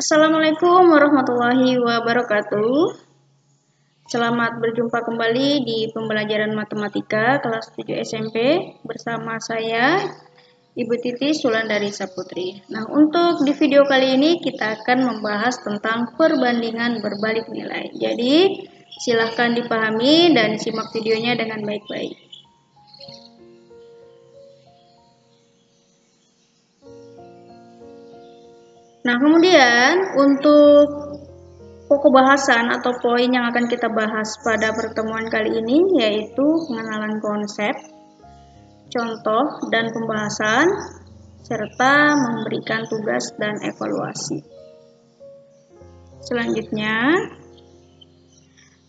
Assalamualaikum warahmatullahi wabarakatuh. Selamat berjumpa kembali di pembelajaran matematika kelas 7 SMP bersama saya Ibu Titi Sulandari Saputri. Nah, untuk di video kali ini kita akan membahas tentang perbandingan berbalik nilai. Jadi, silahkan dipahami dan simak videonya dengan baik-baik. Nah, kemudian untuk pokok bahasan atau poin yang akan kita bahas pada pertemuan kali ini yaitu pengenalan konsep, contoh dan pembahasan, serta memberikan tugas dan evaluasi. Selanjutnya,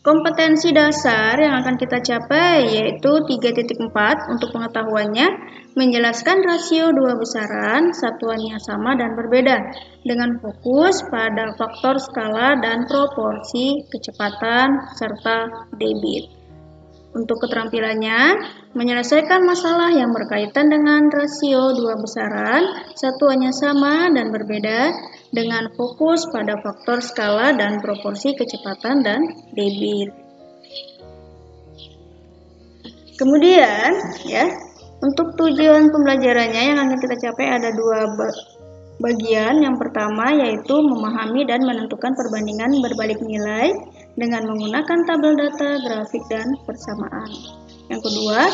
kompetensi dasar yang akan kita capai yaitu 3.4 untuk pengetahuannya, menjelaskan rasio dua besaran, satuannya sama dan berbeda, dengan fokus pada faktor skala dan proporsi kecepatan serta debit. Untuk keterampilannya, menyelesaikan masalah yang berkaitan dengan rasio dua besaran, satuannya sama dan berbeda, dengan fokus pada faktor skala dan proporsi kecepatan dan debit. Kemudian, untuk tujuan pembelajarannya yang akan kita capai ada dua bagian. Yang pertama yaitu memahami dan menentukan perbandingan berbalik nilai dengan menggunakan tabel data, grafik, dan persamaan. Yang kedua,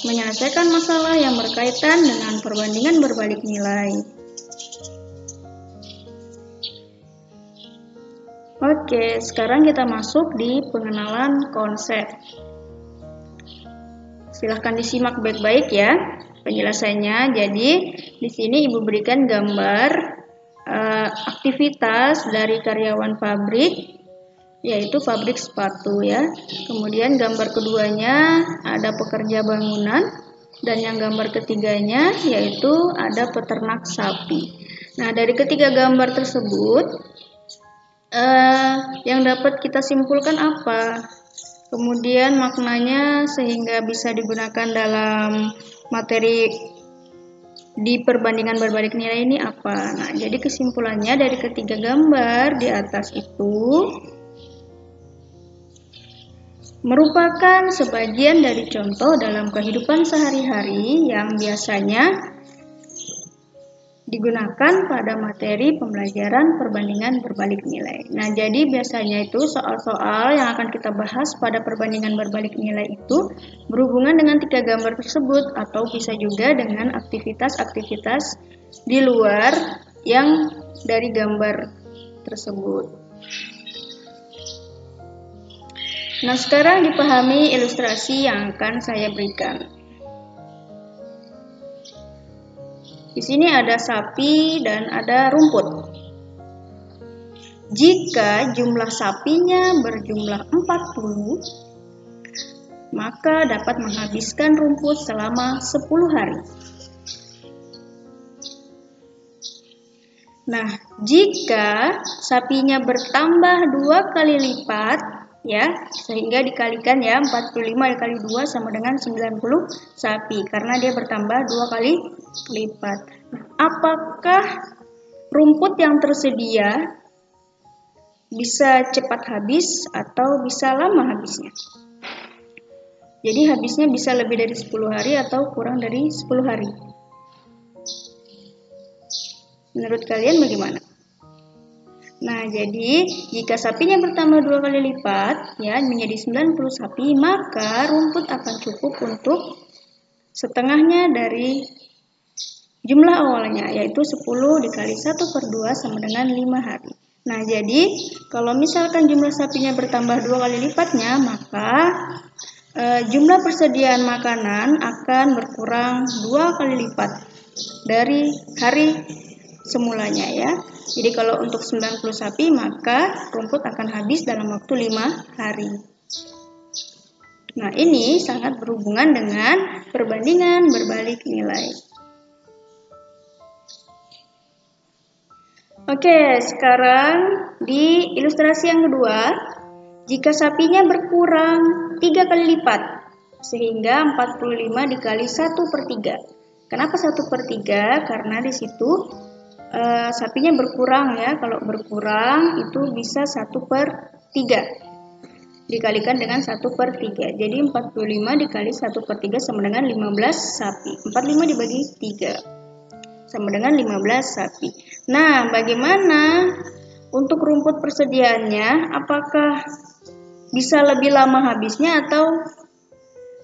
menyelesaikan masalah yang berkaitan dengan perbandingan berbalik nilai. Oke, sekarang kita masuk di pengenalan konsep. Silahkan disimak baik-baik ya penjelasannya. Jadi di sini Ibu berikan gambar aktivitas dari karyawan pabrik, yaitu pabrik sepatu ya. Kemudian gambar keduanya ada pekerja bangunan, dan yang gambar ketiganya yaitu ada peternak sapi. Nah, dari ketiga gambar tersebut yang dapat kita simpulkan apa? Kemudian maknanya sehingga bisa digunakan dalam materi di perbandingan berbalik nilai ini apa? Nah, jadi kesimpulannya dari ketiga gambar di atas itu merupakan sebagian dari contoh dalam kehidupan sehari-hari yang biasanya digunakan pada materi pembelajaran perbandingan berbalik nilai. Nah, jadi biasanya itu soal-soal yang akan kita bahas pada perbandingan berbalik nilai itu berhubungan dengan tiga gambar tersebut, atau bisa juga dengan aktivitas-aktivitas di luar yang dari gambar tersebut. Nah, sekarang dipahami ilustrasi yang akan saya berikan. Di sini ada sapi dan ada rumput. Jika jumlah sapinya berjumlah 40, maka dapat menghabiskan rumput selama 10 hari. Nah, jika sapinya bertambah 2 kali lipat, sehingga dikalikan 45 dikali 2 sama dengan 90 sapi, karena dia bertambah 2 kali lipat. Apakah rumput yang tersedia bisa cepat habis atau bisa lama habisnya? Jadi habisnya bisa lebih dari 10 hari atau kurang dari 10 hari. Menurut kalian bagaimana? Nah, jadi jika sapinya bertambah 2 kali lipat menjadi 90 sapi, maka rumput akan cukup untuk setengahnya dari jumlah awalnya, yaitu 10 dikali 1/2 sama dengan 5 hari. Nah, jadi kalau misalkan jumlah sapinya bertambah 2 kali lipatnya, maka jumlah persediaan makanan akan berkurang 2 kali lipat dari hari semulanya ya. Jadi kalau untuk 90 sapi, maka rumput akan habis dalam waktu 5 hari. Nah, ini sangat berhubungan dengan perbandingan berbalik nilai. Oke, sekarang di ilustrasi yang kedua, jika sapinya berkurang 3 kali lipat, sehingga 45 dikali 1/3. Kenapa 1/3? Karena di situ sapinya berkurang ya. Kalau berkurang itu bisa 1/3 dikalikan dengan 1/3. Jadi 45 dikali 1/3 sama dengan 15 sapi. 45 dibagi 3 sama dengan 15 sapi. Nah, bagaimana untuk rumput persediaannya? Apakah bisa lebih lama habisnya atau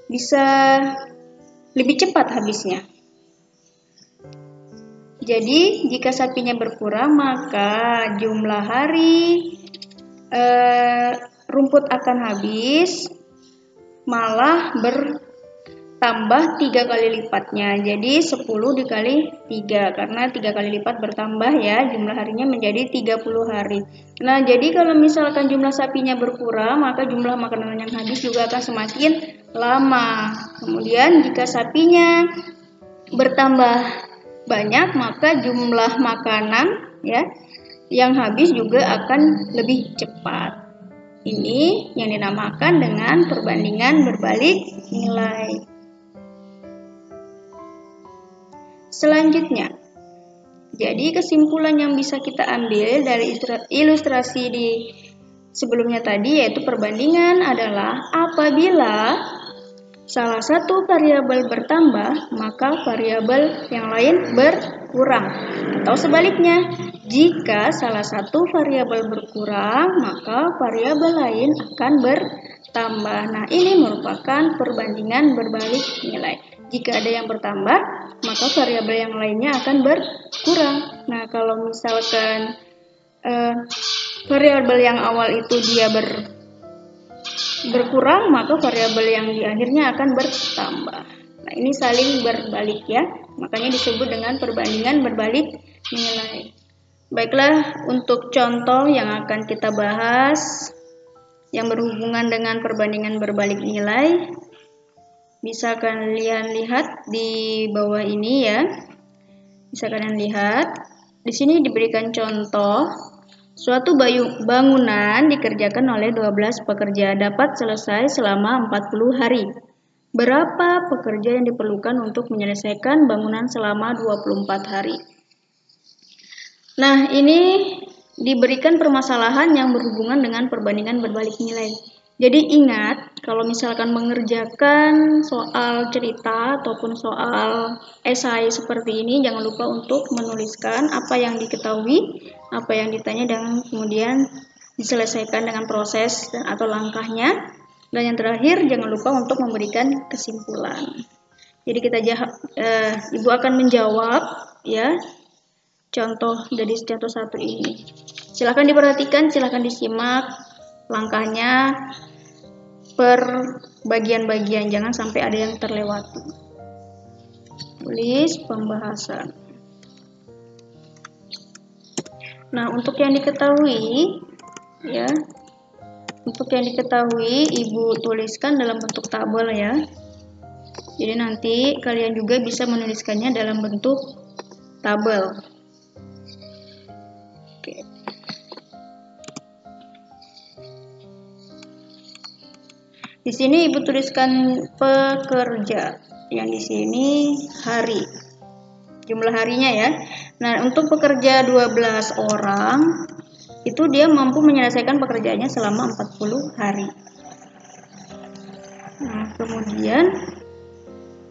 bisa lebih cepat habisnya? Jadi, jika sapinya berkurang, maka jumlah hari rumput akan habis malah bertambah 3 kali lipatnya. Jadi 10 dikali 3 karena 3 kali lipat bertambah ya, jumlah harinya menjadi 30 hari. Nah, jadi kalau misalkan jumlah sapinya berkurang, maka jumlah makanan yang habis juga akan semakin lama. Kemudian jika sapinya bertambah banyak, maka jumlah makanan ya yang habis juga akan lebih cepat. Ini yang dinamakan dengan perbandingan berbalik nilai. Selanjutnya, jadi kesimpulan yang bisa kita ambil dari ilustrasi di sebelumnya tadi yaitu perbandingan adalah apabila salah satu variabel bertambah, maka variabel yang lain berkurang. Atau sebaliknya, jika salah satu variabel berkurang, maka variabel lain akan bertambah. Nah, ini merupakan perbandingan berbalik nilai. Jika ada yang bertambah, maka variabel yang lainnya akan berkurang. Nah, kalau misalkan variabel yang awal itu dia berkurang, maka variabel yang di akhirnya akan bertambah. Nah, ini saling berbalik ya, makanya disebut dengan perbandingan berbalik nilai. Baiklah, untuk contoh yang akan kita bahas yang berhubungan dengan perbandingan berbalik nilai, bisa kalian lihat di bawah ini ya. Bisa kalian lihat, di sini diberikan contoh. Suatu bangunan dikerjakan oleh 12 pekerja dapat selesai selama 40 hari. Berapa pekerja yang diperlukan untuk menyelesaikan bangunan selama 24 hari? Nah, ini diberikan permasalahan yang berhubungan dengan perbandingan berbalik nilai. Jadi ingat, kalau misalkan mengerjakan soal cerita ataupun soal esai seperti ini, jangan lupa untuk menuliskan apa yang diketahui, apa yang ditanya, dan kemudian diselesaikan dengan proses atau langkahnya. Dan yang terakhir, jangan lupa untuk memberikan kesimpulan. Jadi Ibu akan menjawab ya contoh dari contoh 1 ini. Silahkan diperhatikan, silahkan disimak langkahnya per bagian-bagian, jangan sampai ada yang terlewati. Tulis pembahasan. Nah, untuk yang diketahui ya, Ibu tuliskan dalam bentuk tabel ya. Jadi nanti kalian juga bisa menuliskannya dalam bentuk tabel. Oke. Di sini Ibu tuliskan pekerja, yang di sini hari, jumlah harinya ya. Nah, untuk pekerja 12 orang, itu dia mampu menyelesaikan pekerjaannya selama 40 hari. Nah, kemudian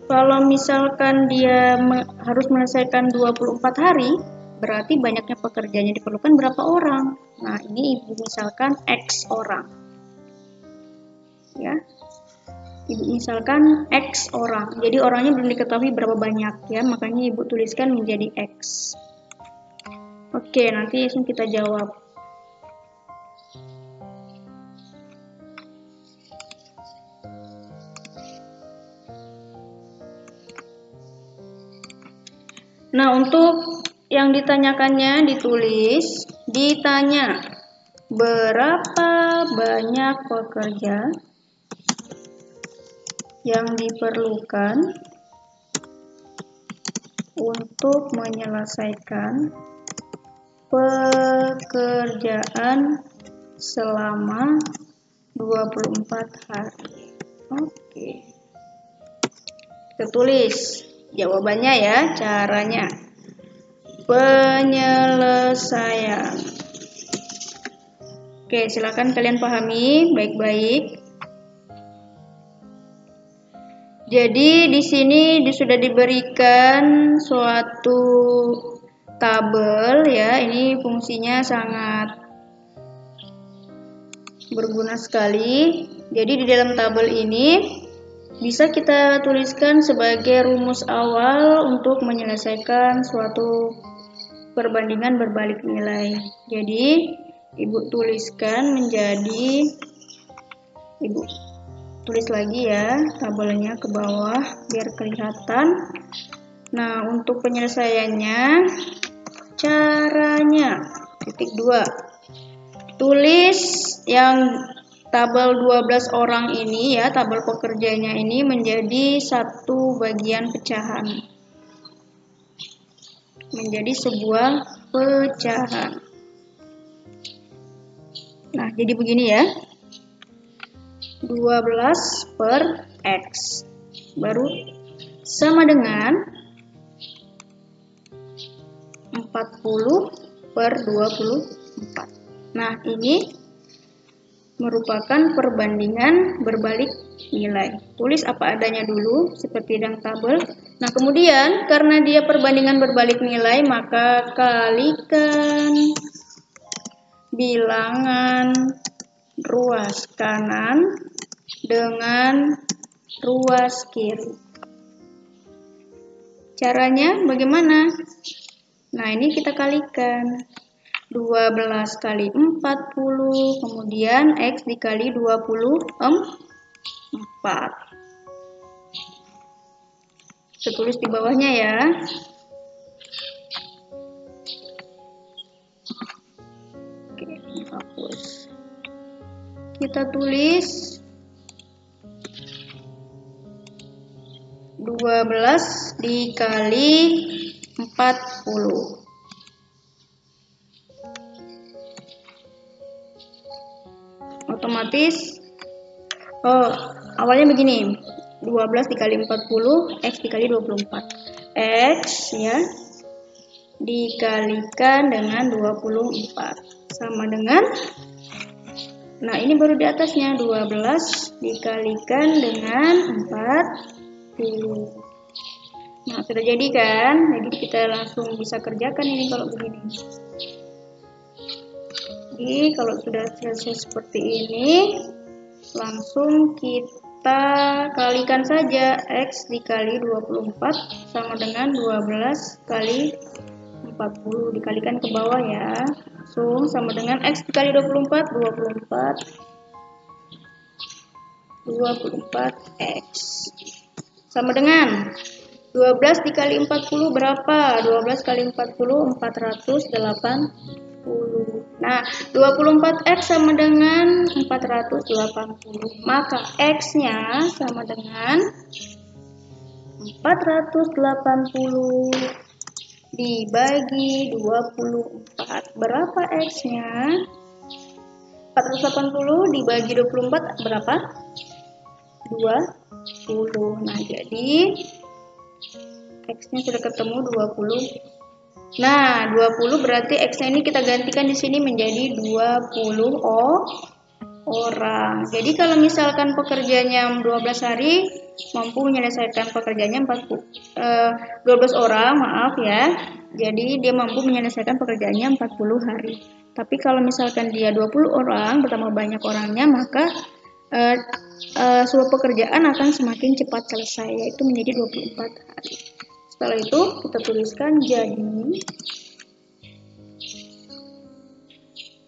kalau misalkan dia harus menyelesaikan 24 hari, berarti banyaknya pekerjaan yang diperlukan berapa orang? Nah, ini Ibu misalkan X orang. Ya, Ibu misalkan X orang, jadi orangnya belum diketahui berapa banyak ya, makanya Ibu tuliskan menjadi X. Oke, nanti langsung kita jawab. Nah, untuk yang ditanyakannya ditulis, ditanya berapa banyak pekerja yang diperlukan untuk menyelesaikan pekerjaan selama 24 hari. Oke. Kita tulis jawabannya ya, caranya. penyelesaian. Oke, silakan kalian pahami baik-baik. Jadi di sini sudah diberikan suatu tabel ya. Ini fungsinya sangat berguna sekali. Jadi di dalam tabel ini bisa kita tuliskan sebagai rumus awal untuk menyelesaikan suatu perbandingan berbalik nilai. Jadi Ibu tuliskan menjadi, Ibu tulis lagi ya tabelnya ke bawah biar kelihatan. Nah, untuk penyelesaiannya, caranya, titik 2. Tulis yang tabel 12 orang ini ya, tabel pekerjanya ini menjadi satu bagian pecahan. Menjadi sebuah pecahan. Nah, jadi begini ya. 12 per X baru sama dengan 40 per 24. Nah, ini merupakan perbandingan berbalik nilai. Tulis apa adanya dulu seperti dalam tabel. Nah, kemudian karena dia perbandingan berbalik nilai, maka kalikan bilangan ruas kanan dengan ruas kiri. Caranya bagaimana? Nah, ini kita kalikan. 12 kali 40, kemudian X dikali 24. Kita tulis di bawahnya ya. Oke, hapus. Kita tulis 12 dikali 40. Otomatis, awalnya begini, 12 dikali 40, X dikali 24. X ya, dikalikan dengan 24. Sama dengan, nah ini baru di atasnya, 12 dikalikan dengan 40. Nah, sudah jadi kan? Jadi kita langsung bisa kerjakan ini kalau begini. Jadi kalau sudah selesai seperti ini, langsung kita kalikan saja. X dikali 24 sama dengan 12 kali 40. Dikalikan ke bawah ya. Langsung sama dengan X dikali 24, 24X. Sama dengan 12 dikali 40 berapa? 12 kali 40, 480. Nah, 24X sama dengan 480. Maka X-nya sama dengan 480 dibagi 24. Berapa X-nya? 480 dibagi 24 berapa? 20. Nah, jadi X-nya sudah ketemu 20. Nah, 20 berarti X-nya ini kita gantikan di sini menjadi 20 orang. Jadi kalau misalkan pekerjanya 12 hari, mampu menyelesaikan pekerjaannya 12 orang, maaf ya. Jadi dia mampu menyelesaikan pekerjaannya 40 hari. Tapi kalau misalkan dia 20 orang, bertambah banyak orangnya, maka sebuah pekerjaan akan semakin cepat selesai, yaitu menjadi 24 hari. Setelah itu kita tuliskan jadi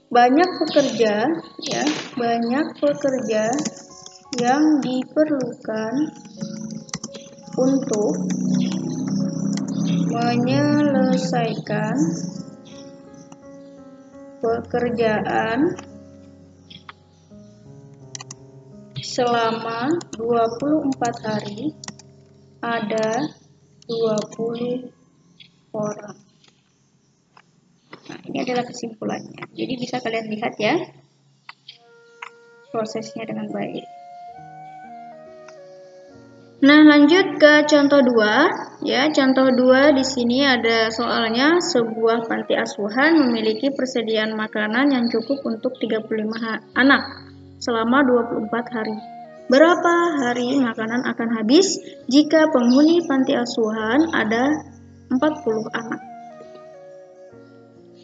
banyak pekerja ya, banyak pekerja yang diperlukan untuk menyelesaikan pekerjaan selama 24 hari ada 20 orang. Nah, ini adalah kesimpulannya. Jadi bisa kalian lihat ya prosesnya dengan baik. Nah, lanjut ke contoh 2. Ya, contoh 2 di sini ada soalnya, sebuah panti asuhan memiliki persediaan makanan yang cukup untuk 35 anak selama 24 hari. Berapa hari makanan akan habis jika penghuni panti asuhan ada 40 anak?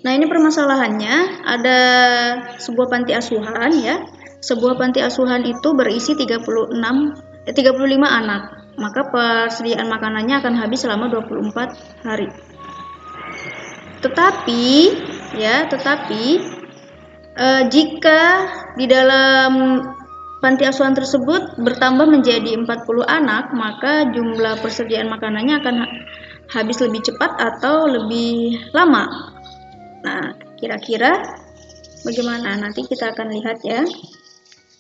Nah, ini permasalahannya, ada sebuah panti asuhan ya. Sebuah panti asuhan itu berisi 35 anak. Maka persediaan makanannya akan habis selama 24 hari. Tetapi jika di dalam panti asuhan tersebut bertambah menjadi 40 anak, maka jumlah persediaan makanannya akan habis lebih cepat atau lebih lama. Nah, kira-kira bagaimana? Nanti kita akan lihat ya.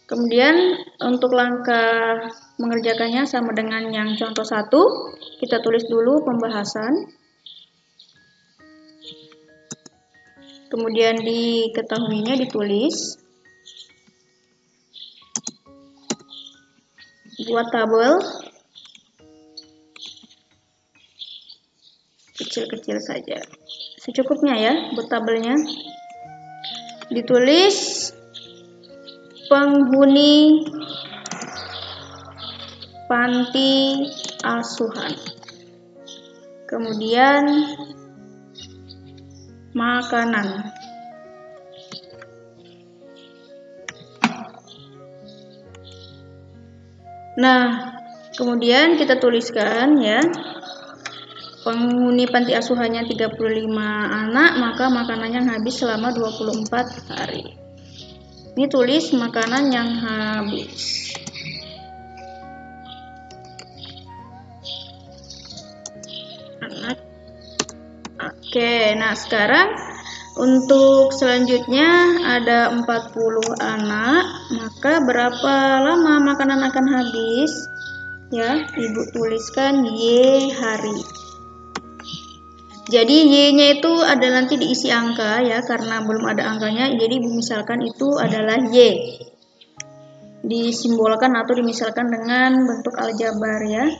Kemudian untuk langkah mengerjakannya sama dengan yang contoh 1, kita tulis dulu pembahasan. Kemudian diketahuinya ditulis. Buat tabel. Kecil-kecil saja. Secukupnya ya buat tabelnya. Ditulis penghuni panti asuhan. Kemudian makanan. Nah, kemudian kita tuliskan ya. Penghuni panti asuhannya 35 anak, maka makanannya habis selama 24 hari. Ini tulis makanan yang habis. Anak. Oke, nah sekarang untuk selanjutnya ada 40 anak, maka berapa lama makanan akan habis? Ya, Ibu tuliskan Y hari. Jadi Y-nya itu ada nanti diisi angka ya, karena belum ada angkanya, jadi misalkan itu adalah Y. Disimbolkan atau dimisalkan dengan bentuk aljabar ya.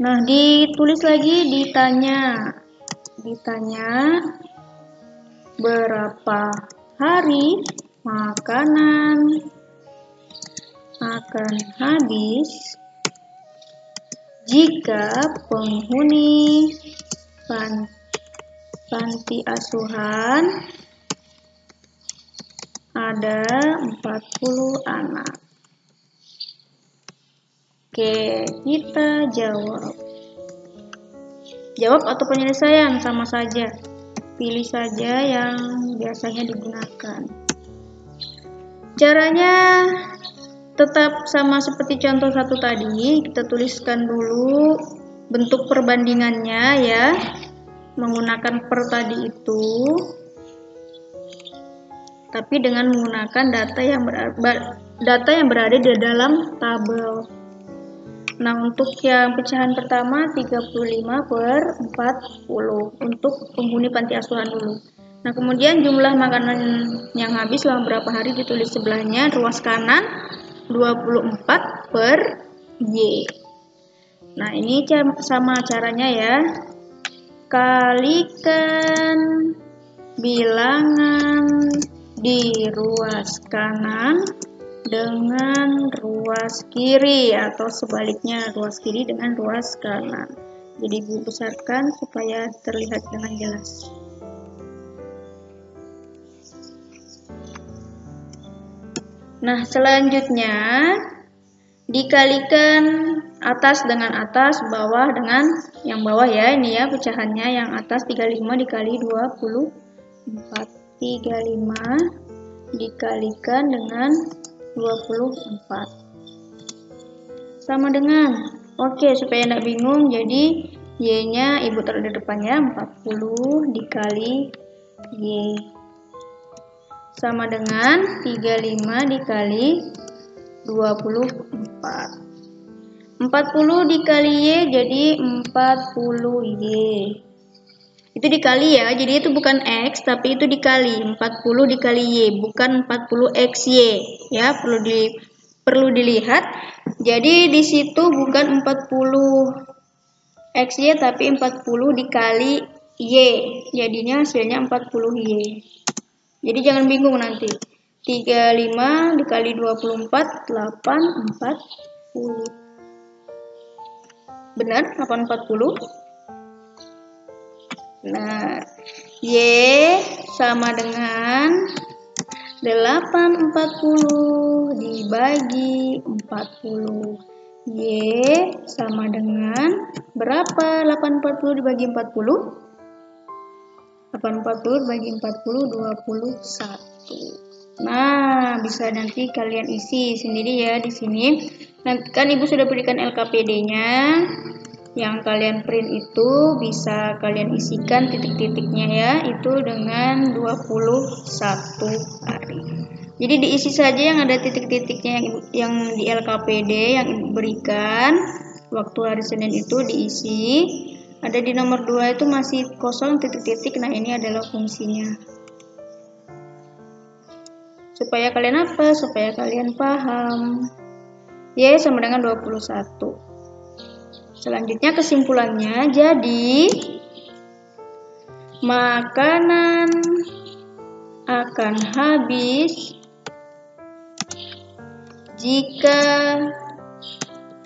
Nah, ditulis lagi, ditanya berapa hari makanan akan habis jika penghuni panti asuhan ada 40 anak. Oke, kita jawab. Jawab atau penyelesaian sama saja. Pilih saja yang biasanya digunakan. Caranya tetap sama seperti contoh 1 tadi, kita tuliskan dulu bentuk perbandingannya ya, menggunakan per tadi itu, tapi dengan menggunakan data yang berada di dalam tabel. Nah, untuk yang pecahan pertama 35/40 untuk penghuni panti asuhan dulu. Nah, kemudian jumlah makanan yang habis selama berapa hari ditulis sebelahnya, ruas kanan 24/Y. Nah, ini sama caranya ya. Kalikan bilangan di ruas kanan dengan ruas kiri, atau sebaliknya ruas kiri dengan ruas kanan. Jadi Ibu besarkan supaya terlihat dengan jelas. Nah, selanjutnya dikalikan atas dengan atas, bawah dengan yang bawah ya. Ini ya pecahannya, yang atas 35 dikali 24. 35 dikalikan dengan 24 sama dengan, oke, supaya tidak bingung, jadi Y-nya Ibu taruh di depannya, 40 dikali Y sama dengan 35 dikali 24. 40 dikali Y jadi 40Y. Itu dikali ya, jadi itu bukan X, tapi itu dikali. 40 dikali Y, bukan 40XY. Ya, perlu dilihat. Jadi di situ bukan 40 XY tapi 40 dikali Y. Jadinya hasilnya 40Y. Jadi jangan bingung nanti. 35 dikali 24, 840. Benar, 840. Nah, Y sama dengan 840 dibagi 40. Y sama dengan berapa 840 dibagi 40? 840 dibagi 40, 21. Nah, bisa nanti kalian isi sendiri ya di sini. Nanti kan Ibu sudah berikan LKPD-nya. Yang kalian print itu bisa kalian isikan titik-titiknya ya, itu dengan 21 hari. Jadi diisi saja yang ada titik-titiknya yang di LKPD yang Ibu berikan. Waktu hari Senin itu diisi. Ada di nomor 2 itu masih kosong titik-titik. Nah, ini adalah fungsinya. Supaya kalian apa? Supaya kalian paham. Y sama dengan 21. Selanjutnya kesimpulannya, jadi makanan akan habis jika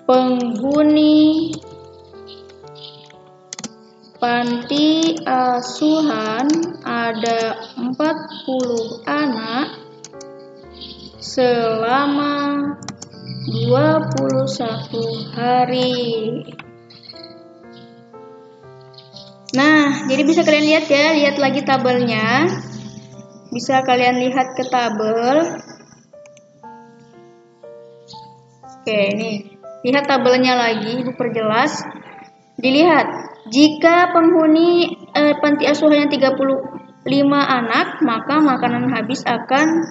penghuni panti asuhan ada 40 anak selama 21 hari. Nah, jadi bisa kalian lihat ya, lihat lagi tabelnya. Bisa kalian lihat ke tabel. Oke, nih. Lihat tabelnya lagi, Ibu perjelas. Dilihat, jika penghuni panti asuhan yang 35 anak, maka makanan habis akan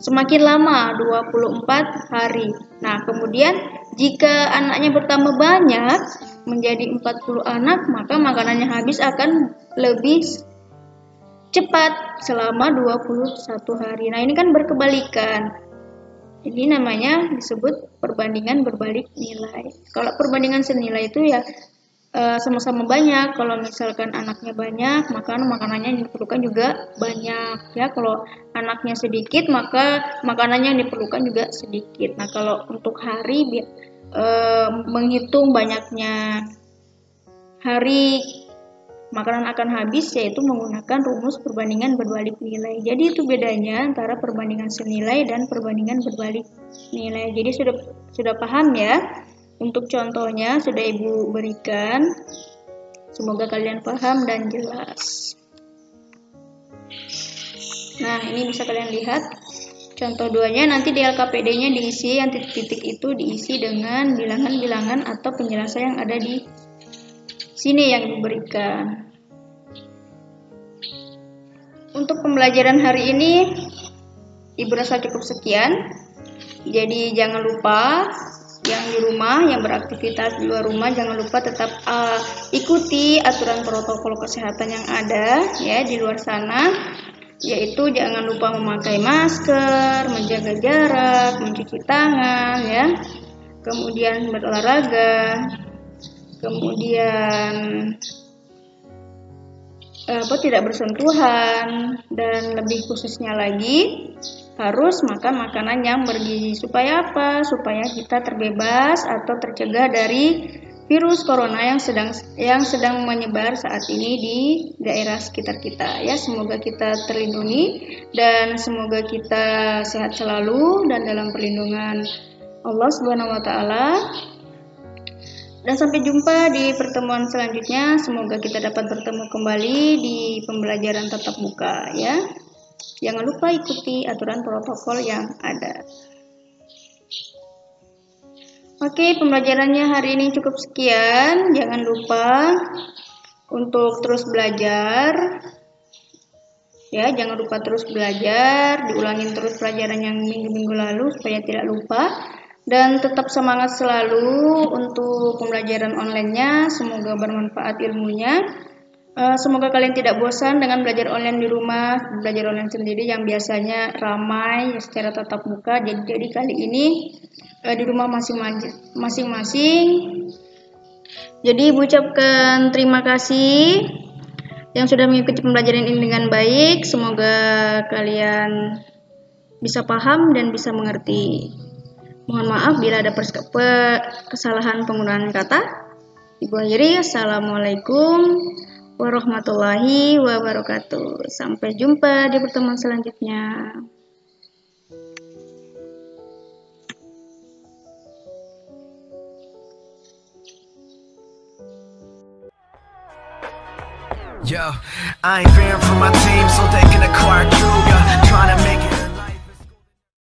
semakin lama, 24 hari. Nah, kemudian jika anaknya bertambah banyak, menjadi 40 anak, maka makanannya habis akan lebih cepat selama 21 hari. Nah, ini kan berkebalikan. Ini namanya disebut perbandingan berbalik nilai. Kalau perbandingan senilai itu ya sama-sama banyak. Kalau misalkan anaknya banyak, maka makanannya yang diperlukan juga banyak ya. Kalau anaknya sedikit, maka makanannya yang diperlukan juga sedikit. Nah, kalau untuk hari menghitung banyaknya hari makanan akan habis, yaitu menggunakan rumus perbandingan berbalik nilai. Jadi itu bedanya antara perbandingan senilai dan perbandingan berbalik nilai. Jadi sudah paham ya? Untuk contohnya sudah Ibu berikan. Semoga kalian paham dan jelas. Nah, ini bisa kalian lihat. Contoh 2-nya nanti di LKPD-nya diisi, yang titik-titik itu diisi dengan bilangan-bilangan atau penjelasan yang ada di sini yang diberikan. Untuk pembelajaran hari ini, Ibu rasa cukup sekian. Jadi jangan lupa yang di rumah, yang beraktivitas di luar rumah, jangan lupa tetap ikuti aturan protokol kesehatan yang ada ya di luar sana. Yaitu jangan lupa memakai masker, menjaga jarak, mencuci tangan ya. Kemudian berolahraga. Kemudian tidak bersentuhan, dan lebih khususnya lagi harus makan makanan yang bergizi. Supaya apa? Supaya kita terbebas atau tercegah dari virus corona yang sedang menyebar saat ini di daerah sekitar kita ya. Semoga kita terlindungi dan semoga kita sehat selalu dan dalam perlindungan Allah Subhanahu wa taala. Dan sampai jumpa di pertemuan selanjutnya. Semoga kita dapat bertemu kembali di pembelajaran tatap muka ya. Jangan lupa ikuti aturan protokol yang ada. Oke, pembelajarannya hari ini cukup sekian. Jangan lupa untuk terus belajar. Ya, jangan lupa terus belajar, diulangin terus pelajaran yang minggu-minggu lalu supaya tidak lupa. Dan tetap semangat selalu untuk pembelajaran online-nya. Semoga bermanfaat ilmunya. Semoga kalian tidak bosan dengan belajar online di rumah, belajar online sendiri yang biasanya ramai secara tatap muka. Jadi kali ini di rumah masing-masing Jadi Ibu ucapkan terima kasih yang sudah mengikuti pembelajaran ini dengan baik. Semoga kalian bisa paham dan bisa mengerti. Mohon maaf bila ada kesalahan penggunaan kata. Ibu akhiri, Assalamualaikum warahmatullahi wabarakatuh. Sampai jumpa di pertemuan selanjutnya. Yo, I ain't fearing for my team so they can acquire Cougar, trying to make it